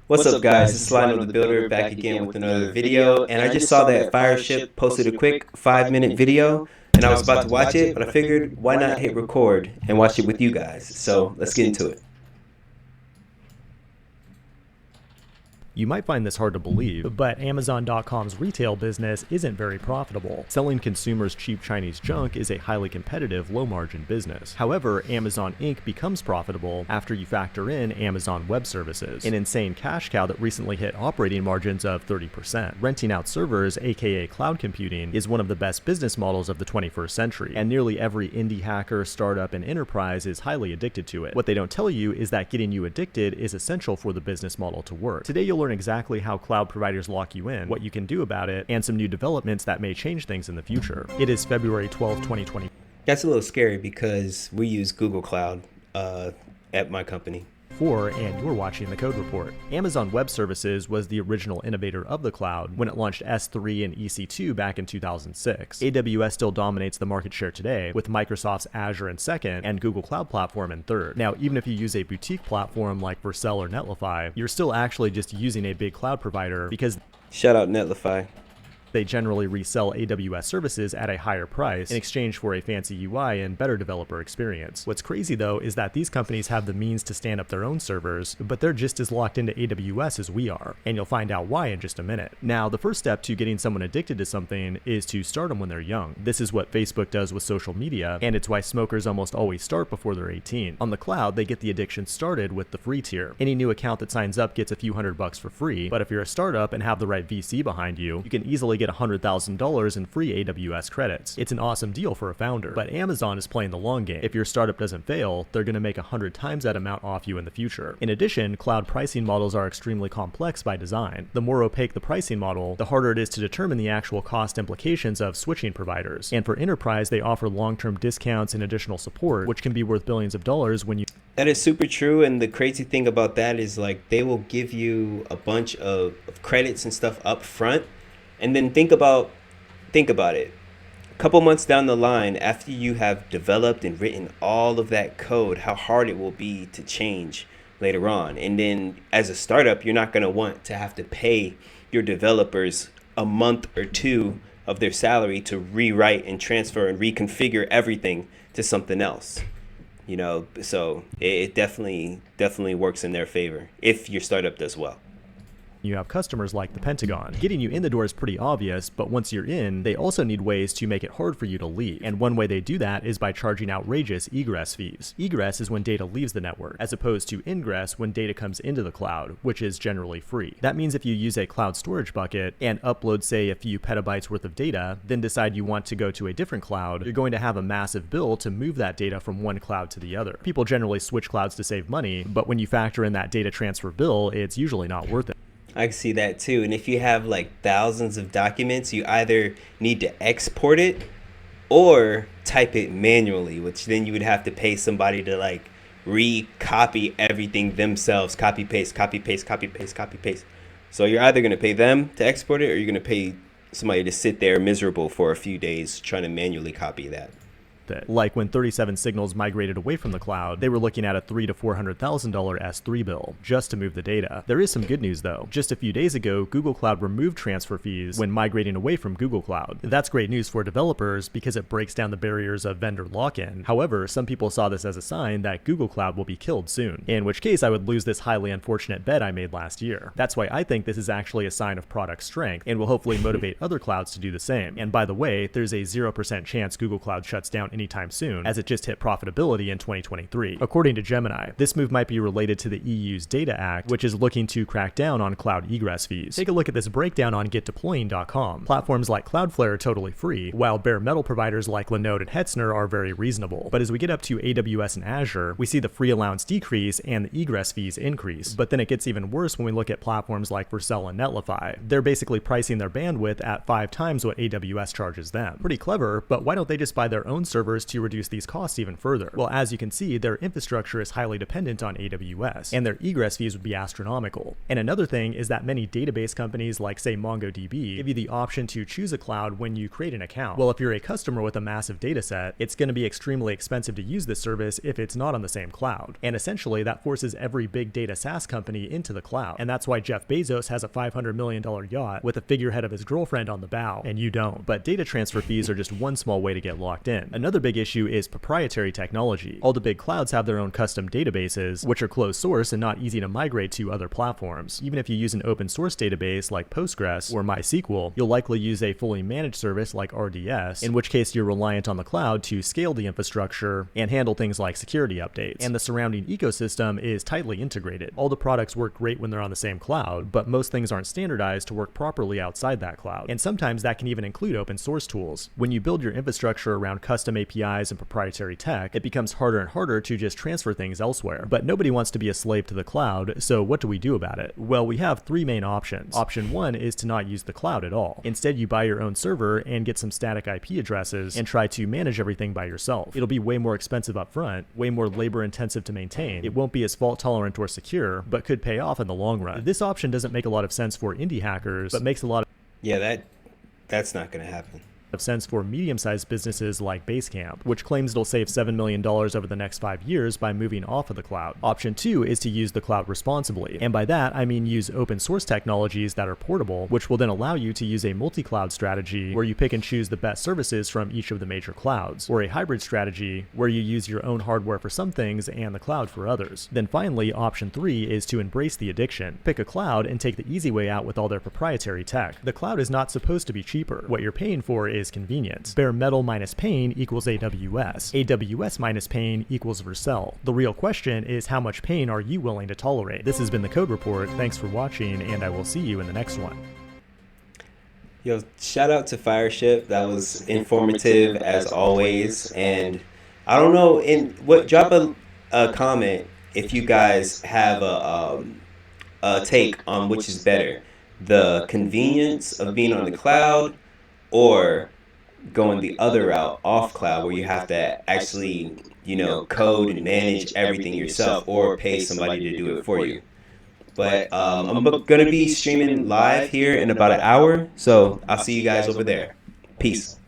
What's up, guys? It's Lionel the Builder back again with another video. And I just saw that Fireship posted a quick 5-minute video, and I was about to watch it, but I figured why not hit record and watch it with you guys. So let's get into it. You might find this hard to believe, but Amazon.com's retail business isn't very profitable. Selling consumers cheap Chinese junk is a highly competitive, low-margin business. However, Amazon Inc. becomes profitable after you factor in Amazon Web Services, an insane cash cow that recently hit operating margins of 30%. Renting out servers, aka cloud computing, is one of the best business models of the 21st century, and nearly every indie hacker, startup, and enterprise is highly addicted to it. What they don't tell you is that getting you addicted is essential for the business model to work. Today you'll learn exactly how cloud providers lock you in, what you can do about it, and some new developments that may change things in the future. It is February 12, 2020. That's a little scary because we use Google Cloud at my company. And you're watching the Code Report. Amazon Web Services was the original innovator of the cloud when it launched S3 and EC2 back in 2006. AWS still dominates the market share today, with Microsoft's Azure in second and Google Cloud Platform in third. Now, even if you use a boutique platform like Vercel or Netlify, you're still actually just using a big cloud provider because Shout out Netlify. They generally resell AWS services at a higher price in exchange for a fancy UI and better developer experience. What's crazy though is that these companies have the means to stand up their own servers, but they're just as locked into AWS as we are, and you'll find out why in just a minute. Now, the first step to getting someone addicted to something is to start them when they're young. This is what Facebook does with social media, and it's why smokers almost always start before they're 18. On the cloud, they get the addiction started with the free tier. Any new account that signs up gets a few $100 for free, but if you're a startup and have the right VC behind you, you can easily get $100,000 in free AWS credits. It's an awesome deal for a founder, but Amazon is playing the long game. If your startup doesn't fail, they're going to make 100 times that amount off you in the future. In addition, cloud pricing models are extremely complex by design. The more opaque the pricing model, the harder it is to determine the actual cost implications of switching providers. And for enterprise, they offer long-term discounts and additional support, which can be worth billions of dollars when you... That is super true, and the crazy thing about that is like they will give you a bunch of credits and stuff up front. And then think about it. A couple months down the line, after you have developed and written all of that code, how hard it will be to change later on. And then as a startup, you're not going to want to have to pay your developers a month or two of their salary to rewrite and transfer and reconfigure everything to something else. You know, so it definitely works in their favor if your startup does well. You have customers like the Pentagon. Getting you in the door is pretty obvious, but once you're in, they also need ways to make it hard for you to leave. And one way they do that is by charging outrageous egress fees. Egress is when data leaves the network, as opposed to ingress when data comes into the cloud, which is generally free. That means if you use a cloud storage bucket and upload, say, a few petabytes worth of data, then decide you want to go to a different cloud, you're going to have a massive bill to move that data from one cloud to the other. People generally switch clouds to save money, but when you factor in that data transfer bill, it's usually not worth it. I can see that too. And if you have like thousands of documents, you either need to export it or type it manually, which then you would have to pay somebody to like recopy everything themselves. Copy, paste, copy, paste, copy, paste, copy, paste. So you're either going to pay them to export it or you're going to pay somebody to sit there miserable for a few days trying to manually copy that. Like when 37 Signals migrated away from the cloud, they were looking at a $300,000 to $400,000 S3 bill just to move the data. There is some good news though. Just a few days ago, Google Cloud removed transfer fees when migrating away from Google Cloud. That's great news for developers because it breaks down the barriers of vendor lock-in. However, some people saw this as a sign that Google Cloud will be killed soon, in which case I would lose this highly unfortunate bet I made last year. That's why I think this is actually a sign of product strength and will hopefully motivate other clouds to do the same. And by the way, there's a 0% chance Google Cloud shuts down anytime soon, as it just hit profitability in 2023. According to Gemini, this move might be related to the EU's Data Act, which is looking to crack down on cloud egress fees. Take a look at this breakdown on getdeploying.com. Platforms like Cloudflare are totally free, while bare metal providers like Linode and Hetzner are very reasonable. But as we get up to AWS and Azure, we see the free allowance decrease and the egress fees increase. But then it gets even worse when we look at platforms like Vercel and Netlify. They're basically pricing their bandwidth at 5 times what AWS charges them. Pretty clever, but why don't they just buy their own server servers to reduce these costs even further. Well, as you can see, their infrastructure is highly dependent on AWS, and their egress fees would be astronomical. And another thing is that many database companies like, say, MongoDB give you the option to choose a cloud when you create an account. Well, if you're a customer with a massive data set, it's going to be extremely expensive to use this service if it's not on the same cloud. And essentially, that forces every big data SaaS company into the cloud. And that's why Jeff Bezos has a $500 million yacht with a figurehead of his girlfriend on the bow, and you don't. But data transfer fees are just one small way to get locked in. Another big issue is proprietary technology. All the big clouds have their own custom databases, which are closed source and not easy to migrate to other platforms. Even if you use an open source database like Postgres or MySQL, you'll likely use a fully managed service like RDS, in which case you're reliant on the cloud to scale the infrastructure and handle things like security updates. And the surrounding ecosystem is tightly integrated. All the products work great when they're on the same cloud, but most things aren't standardized to work properly outside that cloud. And sometimes that can even include open source tools. When you build your infrastructure around custom APIs and proprietary tech, it becomes harder and harder to just transfer things elsewhere. But nobody wants to be a slave to the cloud, so what do we do about it? Well, we have three main options. Option one is to not use the cloud at all. Instead, you buy your own server and get some static IP addresses and try to manage everything by yourself. It'll be way more expensive up front, way more labor intensive to maintain. It won't be as fault tolerant or secure, but could pay off in the long run. This option doesn't make a lot of sense for indie hackers, but makes a lot Yeah, that's not gonna happen. of sense for medium-sized businesses like Basecamp, which claims it'll save $7 million over the next 5 years by moving off of the cloud. Option 2 is to use the cloud responsibly, and by that I mean use open source technologies that are portable, which will then allow you to use a multi-cloud strategy where you pick and choose the best services from each of the major clouds, or a hybrid strategy where you use your own hardware for some things and the cloud for others. Then finally, option 3 is to embrace the addiction. Pick a cloud and take the easy way out with all their proprietary tech. The cloud is not supposed to be cheaper. What you're paying for is convenience. Bare metal minus pain equals AWS. AWS minus pain equals Vercel. The real question is, how much pain are you willing to tolerate? This has been the Code Report. Thanks for watching, and I will see you in the next one. Yo, shout out to Fireship. That was informative as always. And I don't know, drop a comment if you guys have a take on which is better, the convenience of being on the cloud or going the other route off cloud where you have to actually, code and manage everything yourself or pay somebody to do it for you. But I'm going to be streaming live here in about an hour, so I'll see you guys over there. Peace.